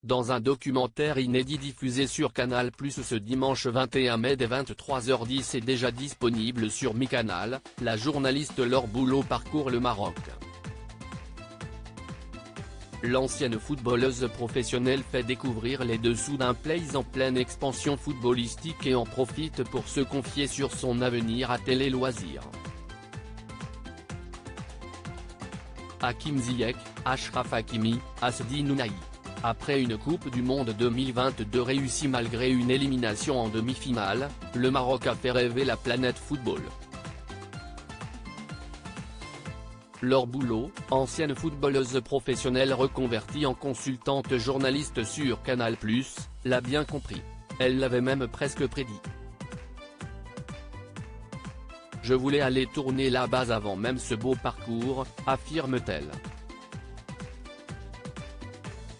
Dans un documentaire inédit diffusé sur Canal+ ce dimanche 21 mai dès 23h10 et déjà disponible sur MyCanal, la journaliste Laure Boulot parcourt le Maroc. L'ancienne footballeuse professionnelle fait découvrir les dessous d'un pays en pleine expansion footballistique et en profite pour se confier sur son avenir à Télé Loisirs. Hakim Ziyech, Achraf Hakimi, Asdi Nounahi. Après une Coupe du Monde 2022 réussie malgré une élimination en demi-finale, le Maroc a fait rêver la planète football. Laure Boulot, ancienne footballeuse professionnelle reconvertie en consultante journaliste sur Canal+, l'a bien compris. Elle l'avait même presque prédit. Je voulais aller tourner là-bas avant même ce beau parcours, affirme-t-elle.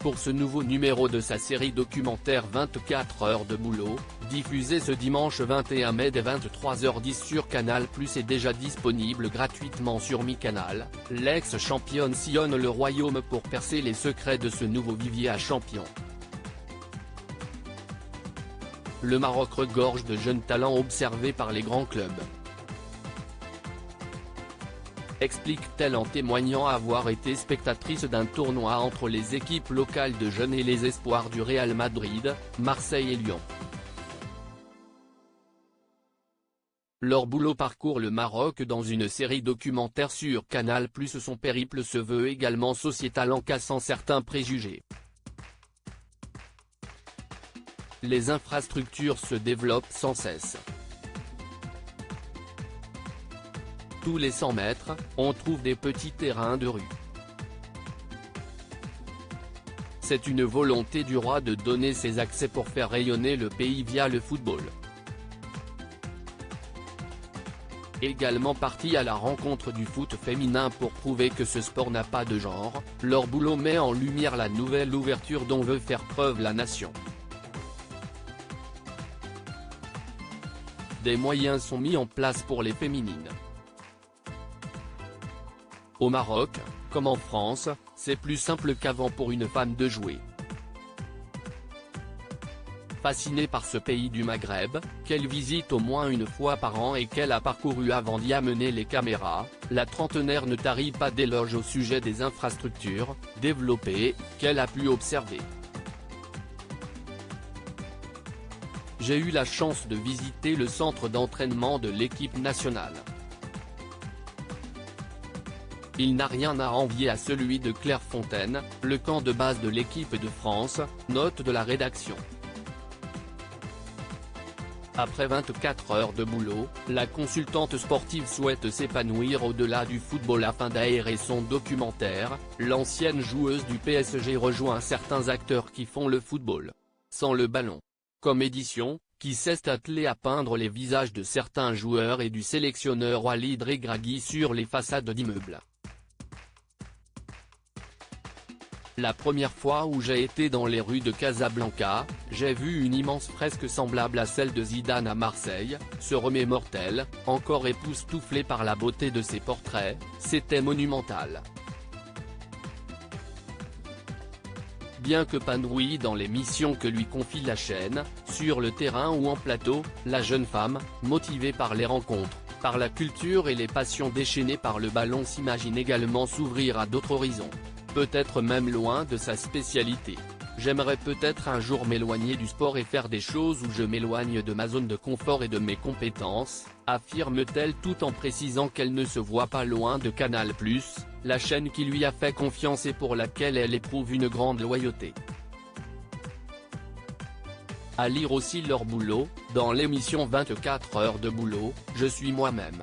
Pour ce nouveau numéro de sa série documentaire 24 heures de boulot, diffusé ce dimanche 21 mai dès 23h10 sur Canal+ et déjà disponible gratuitement sur MyCanal, l'ex-championne sillonne le royaume pour percer les secrets de ce nouveau vivier à champions. Le Maroc regorge de jeunes talents observés par les grands clubs. Explique-t-elle en témoignant avoir été spectatrice d'un tournoi entre les équipes locales de jeunes et les espoirs du Real Madrid, Marseille et Lyon. Laure Boulot parcourt le Maroc dans une série documentaire sur Canal+. Son périple se veut également sociétal en cassant certains préjugés. Les infrastructures se développent sans cesse. Tous les 100 mètres, on trouve des petits terrains de rue. C'est une volonté du roi de donner ses accès pour faire rayonner le pays via le football. Également partie à la rencontre du foot féminin pour prouver que ce sport n'a pas de genre, Laure Boulot met en lumière la nouvelle ouverture dont veut faire preuve la nation. Des moyens sont mis en place pour les féminines. Au Maroc, comme en France, c'est plus simple qu'avant pour une femme de jouer. Fascinée par ce pays du Maghreb, qu'elle visite au moins une fois par an et qu'elle a parcouru avant d'y amener les caméras, la trentenaire ne tarit pas d'éloges au sujet des infrastructures, développées, qu'elle a pu observer. J'ai eu la chance de visiter le centre d'entraînement de l'équipe nationale. Il n'a rien à envier à celui de Clairefontaine, le camp de base de l'équipe de France, note de la rédaction. Après 24 heures de boulot, la consultante sportive souhaite s'épanouir au-delà du football afin d'aérer son documentaire. L'ancienne joueuse du PSG rejoint certains acteurs qui font le football sans le ballon. Comme édition, qui s'est attelé à peindre les visages de certains joueurs et du sélectionneur Walid Regragui sur les façades d'immeubles. La première fois où j'ai été dans les rues de Casablanca, j'ai vu une immense fresque semblable à celle de Zidane à Marseille, se remémore-t-elle, encore époustouflée par la beauté de ses portraits, c'était monumental. Bien qu'épanouie dans les missions que lui confie la chaîne, sur le terrain ou en plateau, la jeune femme, motivée par les rencontres, par la culture et les passions déchaînées par le ballon s'imagine également s'ouvrir à d'autres horizons. Peut-être même loin de sa spécialité. J'aimerais peut-être un jour m'éloigner du sport et faire des choses où je m'éloigne de ma zone de confort et de mes compétences, affirme-t-elle tout en précisant qu'elle ne se voit pas loin de Canal+, la chaîne qui lui a fait confiance et pour laquelle elle éprouve une grande loyauté. À lire aussi Laure Boulot, dans l'émission 24 heures de boulot, je suis moi-même.